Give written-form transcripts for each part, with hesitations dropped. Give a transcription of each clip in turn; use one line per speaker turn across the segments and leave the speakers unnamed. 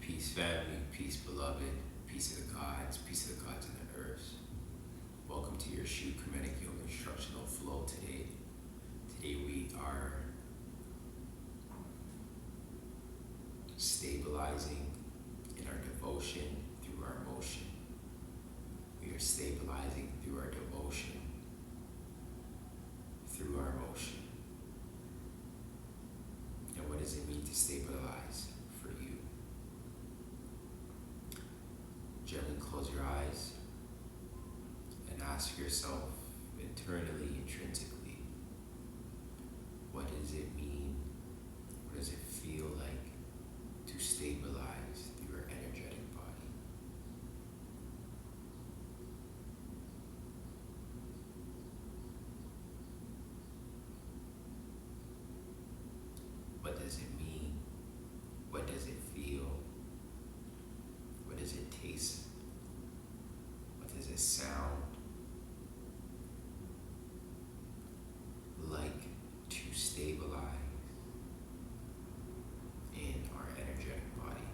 Peace, family, peace, beloved, peace of the gods and the earth. Welcome to your Shu Comedic Yoga Instructional Flow today. Today we are stabilizing in our devotion through our motion. We are stabilizing through our devotion through our motion. And what does it mean to stabilize for you? Gently close your eyes and ask yourself internally, intrinsically, what does it mean? What does it feel like to stabilize through your energetic body? What does it mean? What does it feel? What does it taste? What does it sound like to stabilize in our energetic body?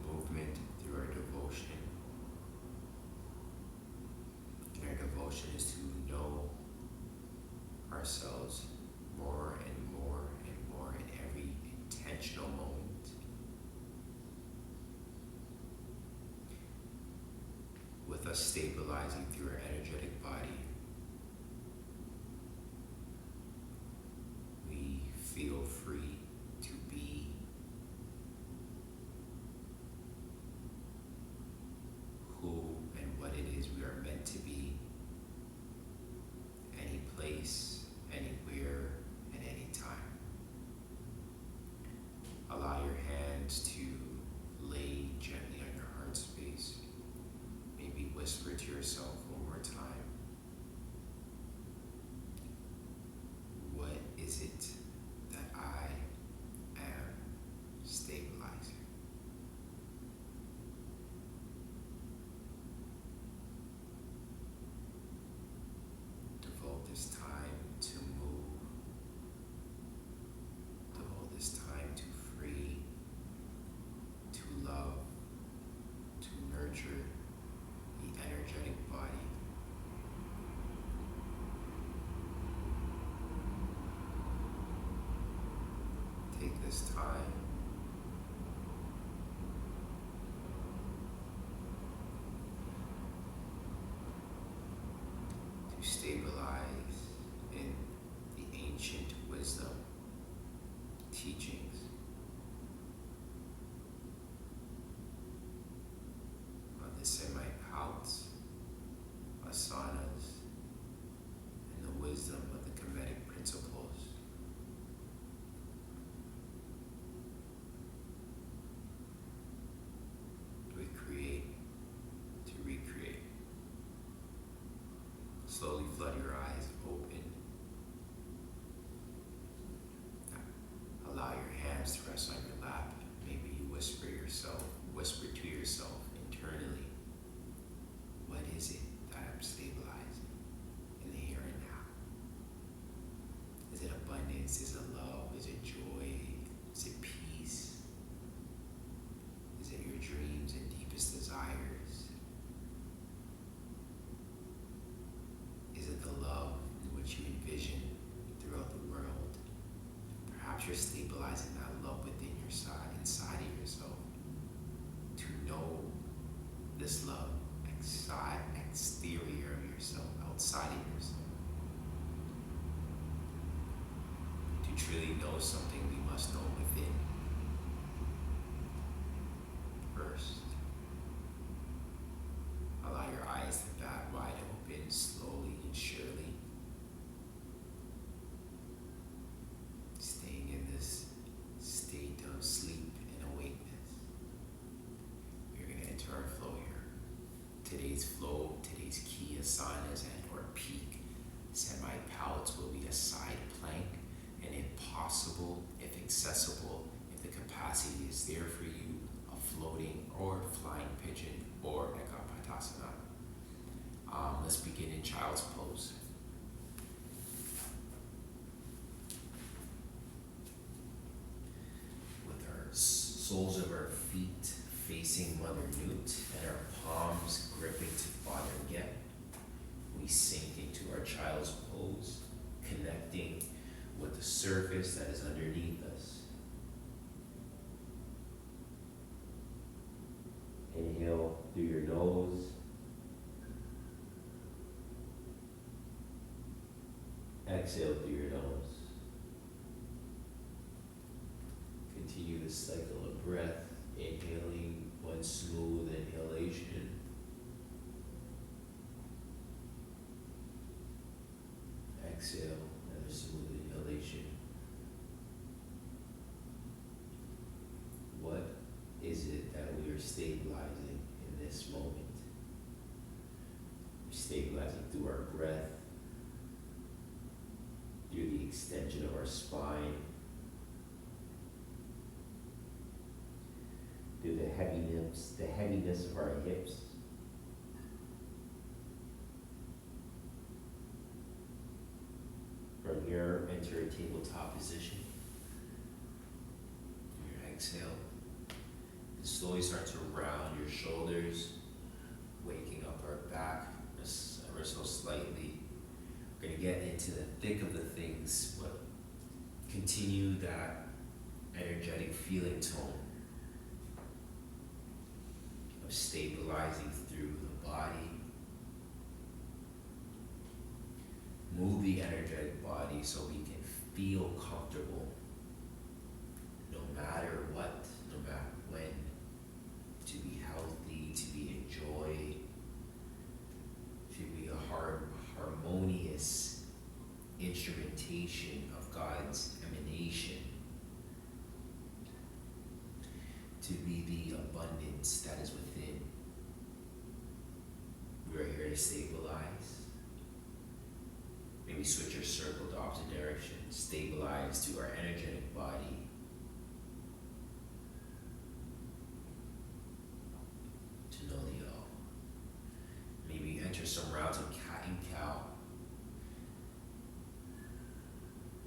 Movement through our devotion. And our devotion is to know ourselves more and more and more in every intentional moment. With us stabilizing through our energetic body, we feel free to be who and what it is we are meant to be, any place, anywhere, at any time. Allow your hands to lay gently on your heart space. Maybe whisper to yourself one more time. What is it that I am stabilizing? Devote this time to move. Devote this time to free, to love, to nurture the energetic body. Take this time to stabilize in the ancient wisdom teachings of the Semite Pouts, asanas, and the wisdom of the Kemetic principles. We create to recreate. Slowly flood your eyes open. Allow your hands to rest on your lap. Maybe you whisper to yourself internally, what is it that I'm stabilizing in the here and now? Is it abundance? Is it love? Is it joy? Is it peace? Is it your dreams and deepest desires? Is it the love in which you envision throughout the world? Perhaps you're stabilizing that love within your side, inside of yourself, to know this love exterior of yourself, outside of yourself. To truly know something, we must know within first. Allow your eyes to bat wide open, slowly and surely. Staying in this state of sleep and awakeness. We're going to enter our flow here. Today's flow, today's key asanas and or peak semi-pouts will be a side plank, and if possible, if accessible, if the capacity is there for you, a floating or flying pigeon or Ekapatasana. let's begin in child's pose. With our soles of our feet facing Mother Newt and our palms gripping to Father Get, we sink into our child's pose, connecting with the surface that is underneath us. Inhale through your nose. Exhale through your nose. Continue the cycle of breath, inhaling one smooth inhalation. Exhale, another smooth inhalation. What is it that we are stabilizing in this moment? We're stabilizing through our breath, through the extension of our spine, through the heaviness of our hips. From here, enter a tabletop position. Your exhale, and slowly start to round your shoulders, waking up our back ever so slightly. We're going to get into the thick of the things, but continue that energetic feeling tone of stabilizing through the body. Move the energetic body so we can feel comfortable no matter what, no matter when, to be healthy, to be enjoyed, to be a harmonious instrumentation of God's emanation, to be the abundance that is within. We are here to stabilize. Maybe switch your circle to opposite direction. Stabilize to our energetic body. To know the all. Maybe enter some rounds of cat and cow.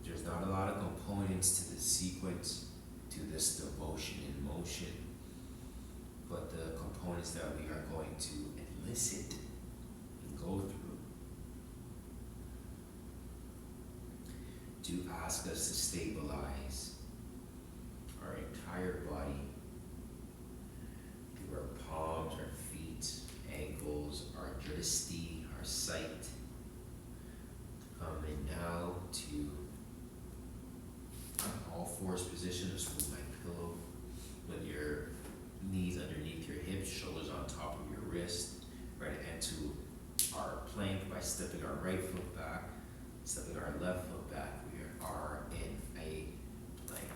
There's not a lot of components to this sequence, to this devotion in motion, but the components that we are going to elicit and go through to ask us to stabilize our entire body through our palms, our feet, ankles, our drishti, our sight. And now to all fours position, just move my pillow with your knees underneath your hips, shoulders on top of your wrist. We're going to enter our plank by stepping our right foot back, stepping our left foot back. We are in a plank.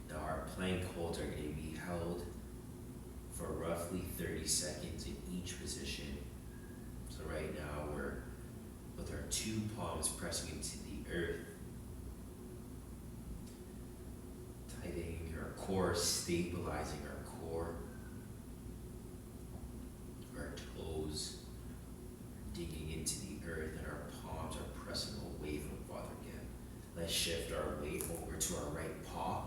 Now our plank holds are going to be held for roughly 30 seconds in each position. So right now we're with our two palms pressing into the earth, tightening our core, stabilizing our core, our toes digging into the earth, and our palms are pressing away from Father again. Let's shift our weight over to our right paw,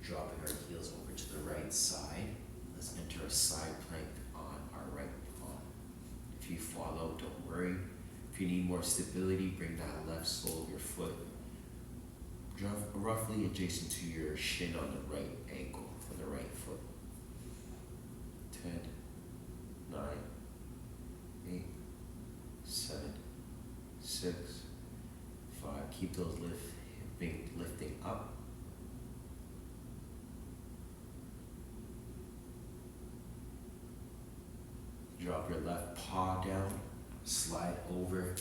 dropping our heels over to the right side. Let's enter a side plank on our right palm. If you follow, don't worry. If you need more stability, bring that left sole of your foot roughly adjacent to your shin on the right ankle for the right foot. 10, 9, 8, 7, 6, 5. Keep those lifting up. Drop your left paw down, slide over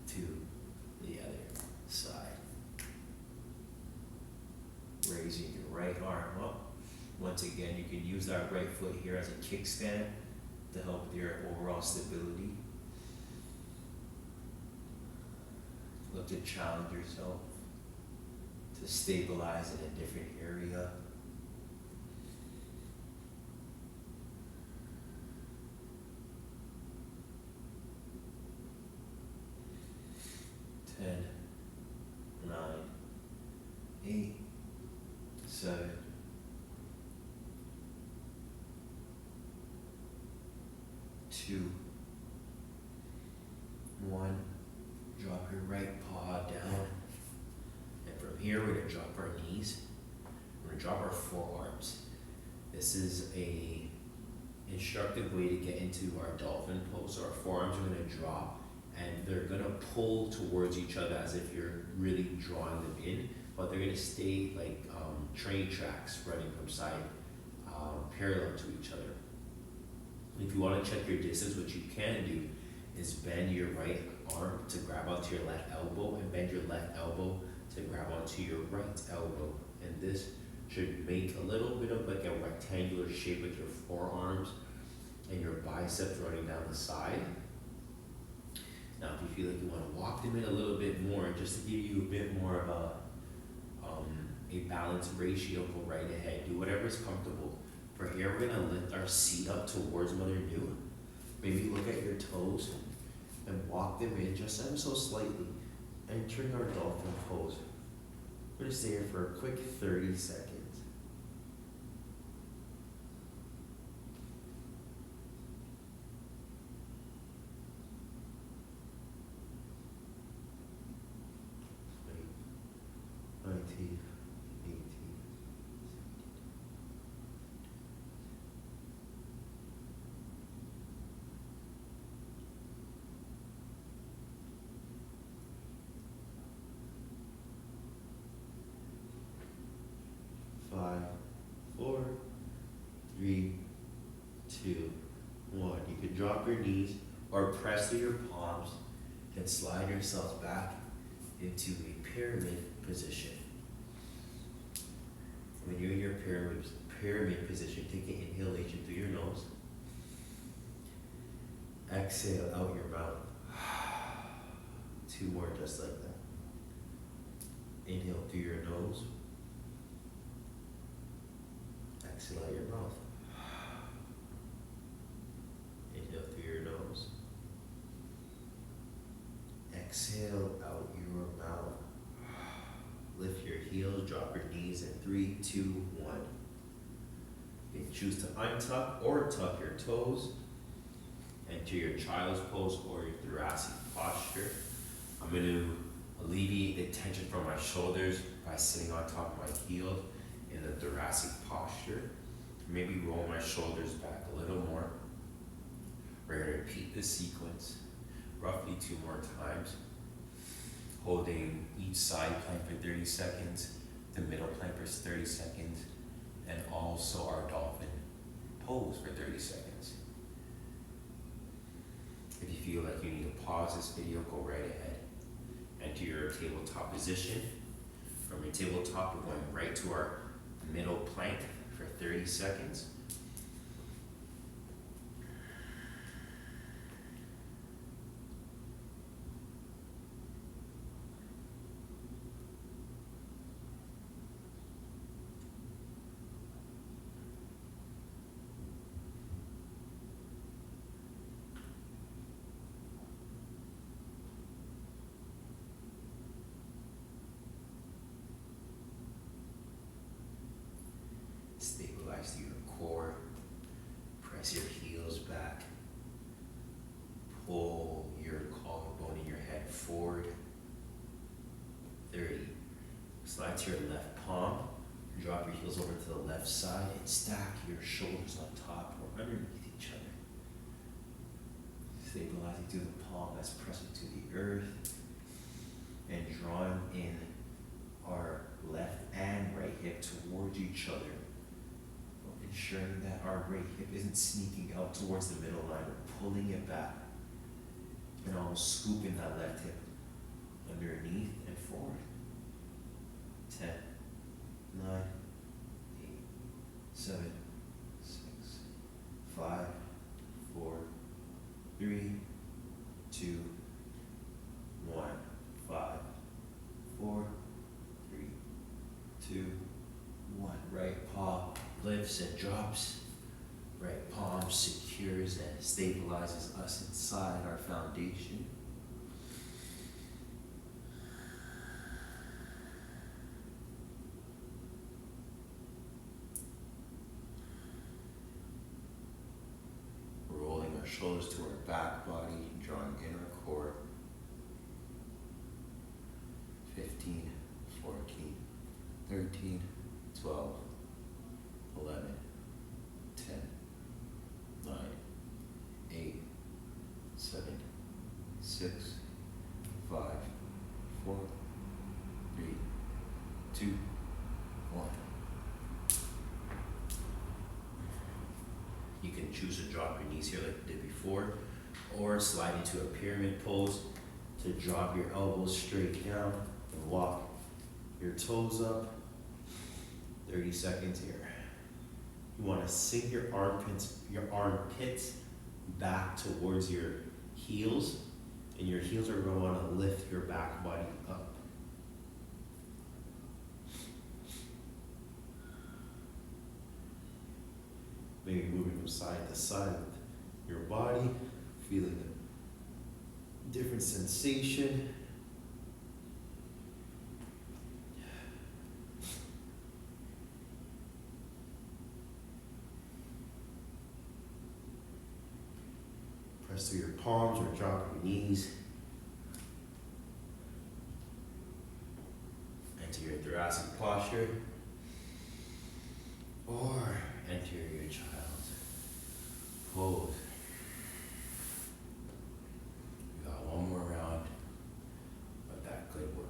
to the other side. Raising your right arm up. Once again, you can use that right foot here as a kickstand to help with your overall stability. Look to challenge yourself to stabilize in a different area. 2, 1. Drop your right paw down. And from here, we're going to drop our knees. We're going to drop our forearms. This is a instructive way to get into our dolphin pose. So our forearms are going to drop and they're going to pull towards each other as if you're really drawing them in, but they're going to stay like train tracks running from side parallel to each other. If you want to check your distance, what you can do is bend your right arm to grab onto your left elbow and bend your left elbow to grab onto your right elbow. And this should make a little bit of like a rectangular shape with your forearms and your biceps running down the side. Now, if you feel like you want to walk them in a little bit more, just to give you a bit more of a balanced ratio, go right ahead. Do whatever's comfortable. For here, we're going to lift our seat up towards Mother New. Maybe look at your toes and walk them in just ever so slightly, entering our dolphin pose. We're going to stay here for a quick 30 seconds. Five, 4, 3, 2, 1. You can drop your knees or press through your palms and slide yourselves back into a pyramid position. When you're in your pyramid position, take an inhalation through your nose. Exhale out your mouth. 2 more just like that. Inhale through your nose. Exhale out your mouth. Inhale through your nose. Exhale out your mouth. Lift your heels, drop your knees in 3, 2, 1. You can choose to untuck or tuck your toes. Enter your child's pose or your thoracic posture. I'm going to alleviate the tension from my shoulders by sitting on top of my heels in the thoracic posture. Maybe roll my shoulders back a little more. We're going to repeat this sequence roughly 2 more times, holding each side plank for 30 seconds, the middle plank for 30 seconds, and also our dolphin pose for 30 seconds. If you feel like you need to pause this video, go right ahead. Enter your tabletop position. From your tabletop, we're going right to our middle plank for 30 seconds. Stabilize through your core. Press your heels back. Pull your collarbone in your head forward. 30. Slide to your left palm. Drop your heels over to the left side and stack your shoulders on top or underneath each other. Stabilizing through the palm that's pressing to the earth. And drawing in our left and right hip towards each other. Ensuring that our right hip isn't sneaking out towards the middle line, or pulling it back and almost scooping that left hip underneath and forward. 10, 9, 8, 7, 6, 5, 4, 3, 2, 1. 5, 4, 3, 2, 1. Right paw lifts and drops. Right palm secures and stabilizes us inside our foundation. Rolling our shoulders to our back body, drawing in our core. 15, 14, 13, 12, 11, 10, 9, 8, 7, 6, 5, 4, 3, 2, 1. You can choose to drop your knees here like we did before, or slide into a pyramid pose to drop your elbows straight down and walk your toes up. 30 seconds here. You want to sink your armpits back towards your heels, and your heels are going to want to lift your back body up. Maybe moving from side to side with your body, feeling a different sensation. Press through your palms or drop your knees. Enter your thoracic posture, or enter your child's pose. We got one more round of that good work.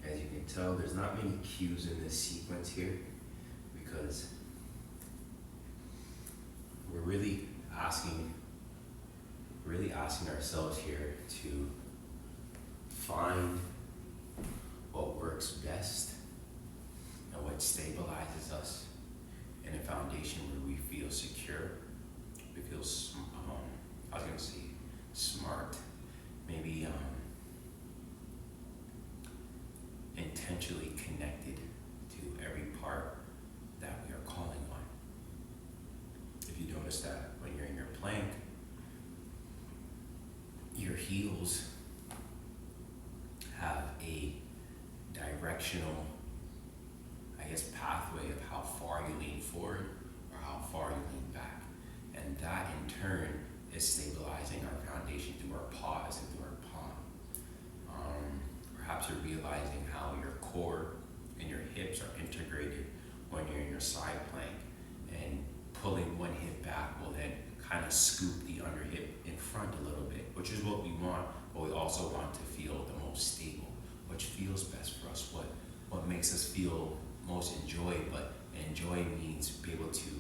As you can tell, there's not many cues in this sequence here because we're really asking ourselves here to find what works best and what stabilizes us in a foundation where we feel secure, we feel, smart, maybe intentionally connected to every part that we are calling on. If you notice that when you're in your plank, your heels have a directional, pathway of how far you lean forward or how far you lean back. And that in turn is stabilizing our foundation through our paws and through our palm. Perhaps you're realizing how your core and your hips are integrated when you're in your side plank, and pulling one hip back will then kind of scoop the under hip in front a little bit, which is what we want, but we also want to feel the most stable, which feels best for us, what makes us feel most enjoy. But enjoy means be able to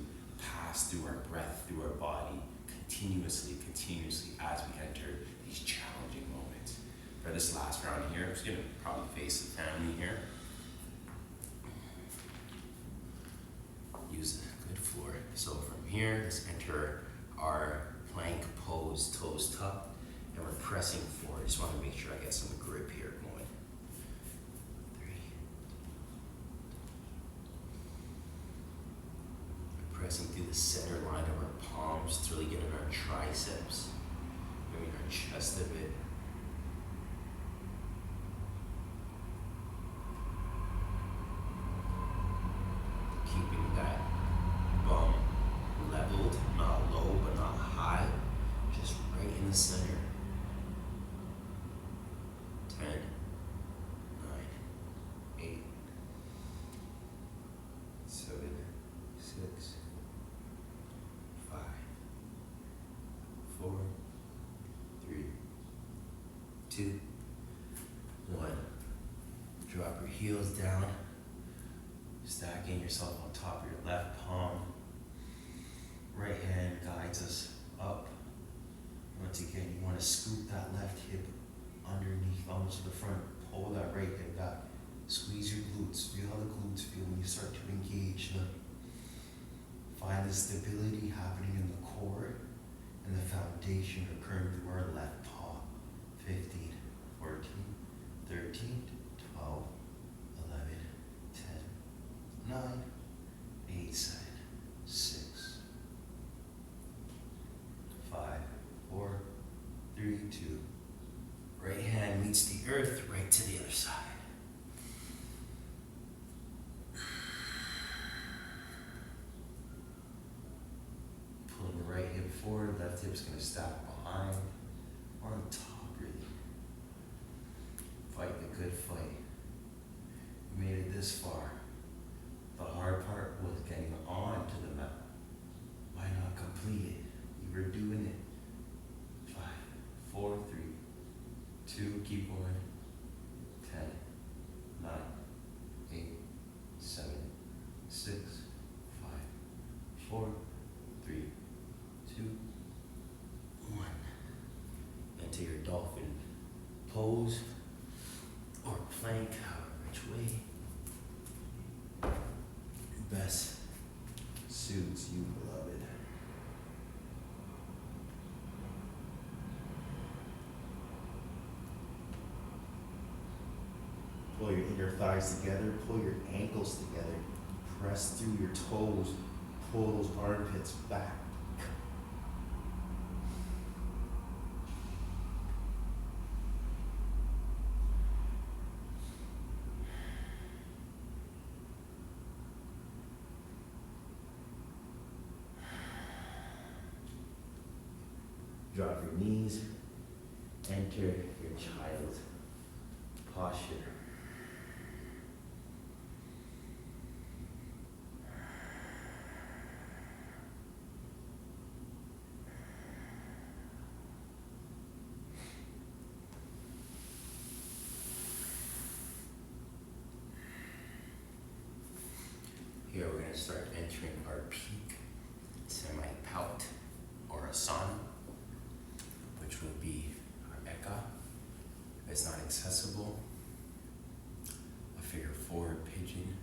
pass through our breath, through our body, continuously as we enter these challenging moments. For this last round here, I'm just gonna probably face the family here. Use a good floor. So from here, let's enter our plank pose, toes tucked, and we're pressing forward. Just want to make sure I get some grip here going. 3. Pressing through the center line of our palms to really get in our triceps, moving our chest a bit. Keeping that bum leveled, not low but not high, just right in the center. 10, 9, 8, 7, 6, 5, 4, 3, 2, 1. Drop your heels down, stacking yourself on top of your left palm. Right hand guides us up. Once again, you want to scoop that left hip underneath, almost to the front. Pull that right hip back. Squeeze your glutes. Feel how the glutes feel when you start to engage them. Find the stability happening in the core and the foundation occurring through our left paw. 15, 14, 13, 12, 11, 10, 9, 8, 7, 6, 5, 4, 3, 2. Right hand meets the earth, right to the other side.
stack behind or on top, really. Fight the good fight. You made it this far. The hard part was getting on to the mat. Why not complete it? You were doing it. 5, 4, 3, 2, keep going. 10, 9, 8, 7, 6, 5, 4, 3, 2, 1. Into your dolphin pose or plank, however which way best suits you, beloved. Pull your inner thighs together, pull your ankles together, press through your toes, pull those armpits back. Drop your knees, enter your child's posture. Here we're going to start entering our peak semi-pout or asana, which would be our eka. If it's not accessible, a figure 4 pigeon,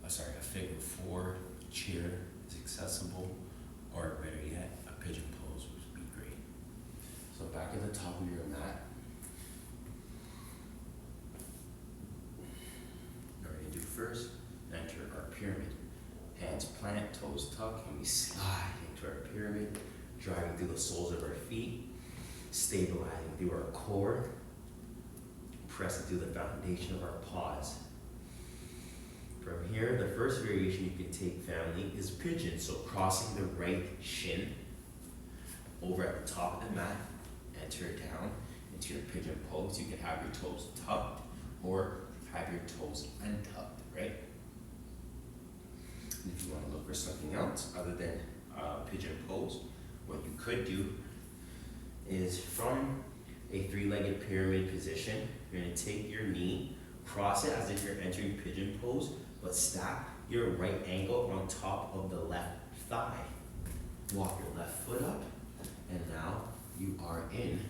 a figure 4 chair is accessible, or better yet, a pigeon pose would be great. So back at the top of your mat, what we're going to do first, enter our pyramid. Hands plant, toes tuck, and we slide into our pyramid, driving through the soles of our feet, stabilizing through our core, pressing through the foundation of our paws. From here, the first variation you can take, family, is pigeon. So crossing the right shin over at the top of the mat, enter down into your pigeon pose. You can have your toes tucked or have your toes untucked, right? And if you want to look for something else other than pigeon pose, what you could do is from a 3-legged pyramid position, you're going to take your knee, cross it as if you're entering pigeon pose, but stack your right ankle on top of the left thigh. Walk your left foot up, and now you are in,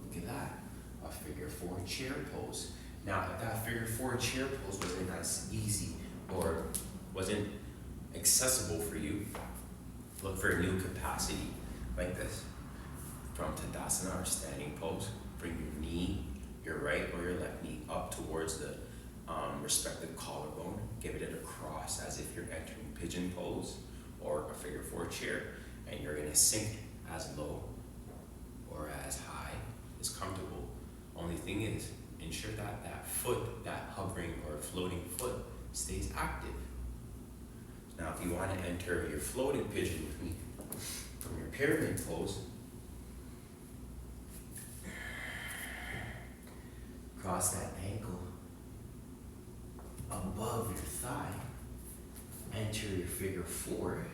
look at that, a figure 4 chair pose. Now, if that figure 4 chair pose wasn't nice, easy, or wasn't accessible for you, look for a new capacity like this. From Tadasana or standing pose, bring your knee, your right or your left knee up towards the respective collarbone. Give it a cross as if you're entering pigeon pose or a figure 4 chair, and you're gonna sink as low or as high as comfortable. Only thing is, ensure that that foot, that hovering or floating foot, stays active. Now, if you want to enter your floating pigeon with me from your pyramid pose, cross that ankle above your thigh, enter your figure 4.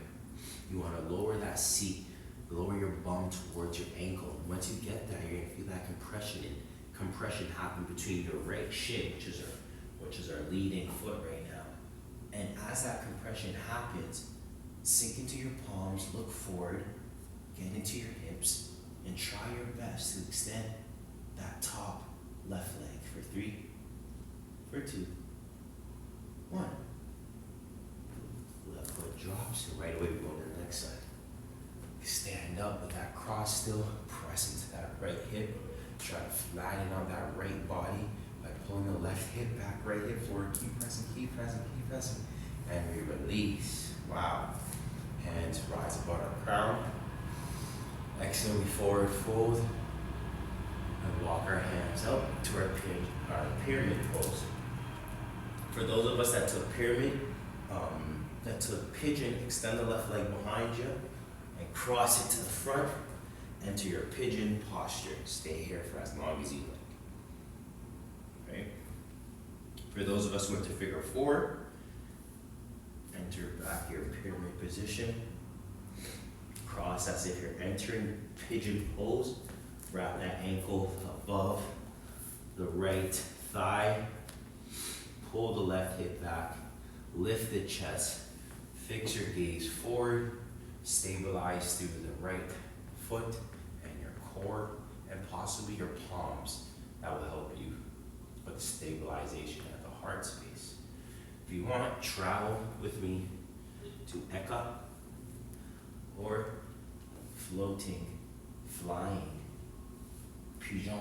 You want to lower that seat, lower your bum towards your ankle. Once you get there, you're going to feel that compression happen between your right shin, which is our leading foot right now. And as that compression happens, sink into your palms, look forward, get into your hips, and try your best to extend that top left leg for 3, for 2, 1. Left foot drops, and right away we go to the next side. Stand up with that cross still, press into that right hip, try to flatten out that right body by pulling the left hip back, right hip forward, keep pressing, keep pressing, keep pressing, and we release. Wow. Hands rise above our crown. Exhale, we forward fold, and walk our hands up to our pyramid pose. For those of us that took pyramid, that took pigeon, extend the left leg behind you and cross it to the front. enter your pigeon posture. Stay here for as long as you like. Right? For those of us who went to figure four, enter back your pyramid position. Cross as if you're entering pigeon pose. Wrap that ankle above the right thigh. Pull the left hip back. Lift the chest. Fix your gaze forward. Stabilize through the right foot and your core and possibly your palms. That will help you with stabilization at the heart space. If you want, travel with me to Eka or floating, flying, pigeon.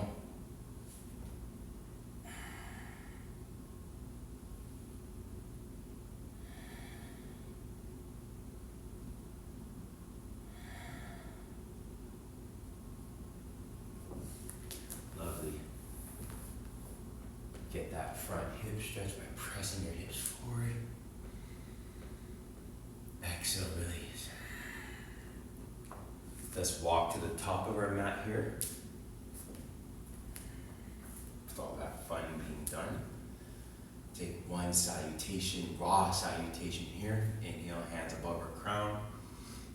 Lovely. Get that front hip stretch by pressing your hips forward. Exhale, release. Let's walk to the top of our mat here. With all that fun being done. Take one salutation, raw salutation here. Inhale, hands above our crown.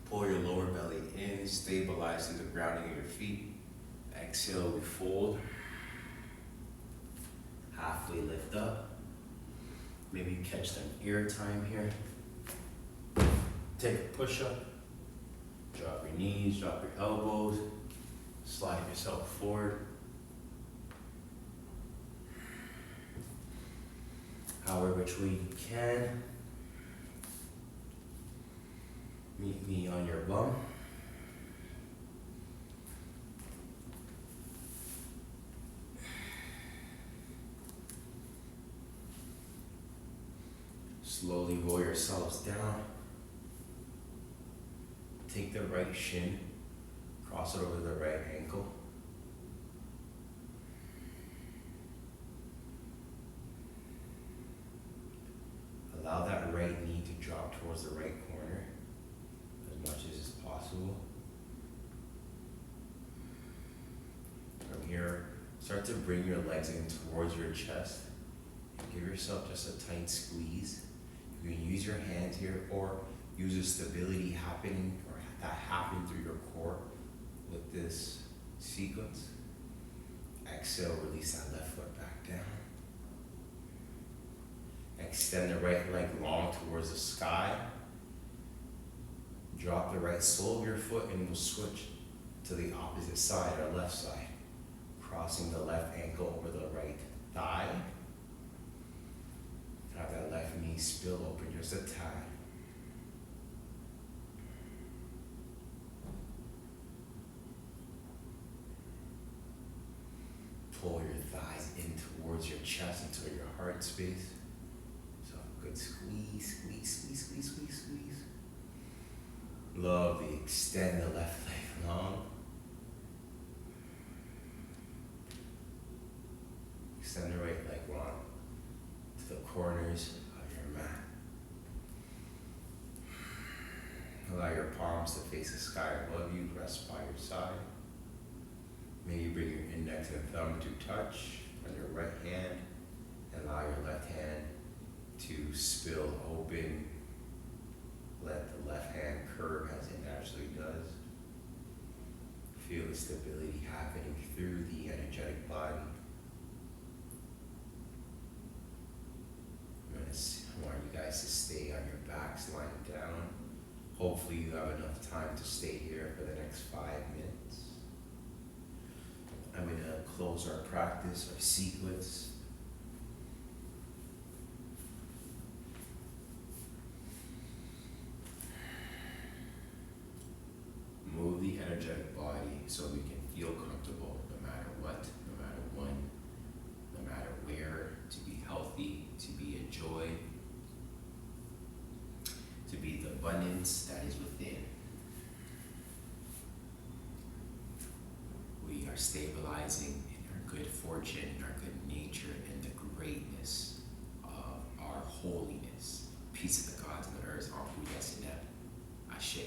Pull your lower belly in, stabilize through the grounding of your feet. Exhale, we fold. Halfway lift up. Maybe you catch some ear time here. Take a push-up. Drop your knees, drop your elbows. Slide yourself forward. However which way you can. Meet me on your bum. Slowly roll yourselves down. Take the right shin, cross it over the right ankle. Allow that right knee to drop towards the right corner as much as is possible. From here, start to bring your legs in towards your chest and give yourself just a tight squeeze. You can use your hands here or use the stability happening or that happening through your core with this sequence. Exhale, release that left foot back down. Extend the right leg long towards the sky. Drop the right sole of your foot and we'll switch to the opposite side, or left side. Crossing the left ankle over the right thigh. Have that left knee spill open just a tad. Pull your thighs in towards your chest, into your heart space. So good squeeze, squeeze, squeeze, squeeze, squeeze, squeeze. Lovely. Extend the left leg long. Extend the right leg long to the corners of your mat. Allow your palms to face the sky above you. Rest by your side. Maybe bring your index and thumb to touch on your right hand. Allow your left hand to spill open. Let the left hand curve as it naturally does. Feel the stability happening through the energetic body. I want you guys to stay on your backs lying down. Hopefully you have enough time to stay here for the next 5 minutes. I'm going to close our practice, our sequence. Move the energetic body so we can feel comfortable no matter what, no matter when, no matter where, to be healthy, to be a joy, to be the abundance that is within. We are stabilizing in our good fortune, in our good nature, and the greatness of our holiness. Peace of the gods and the earth, all who yes and Ashe.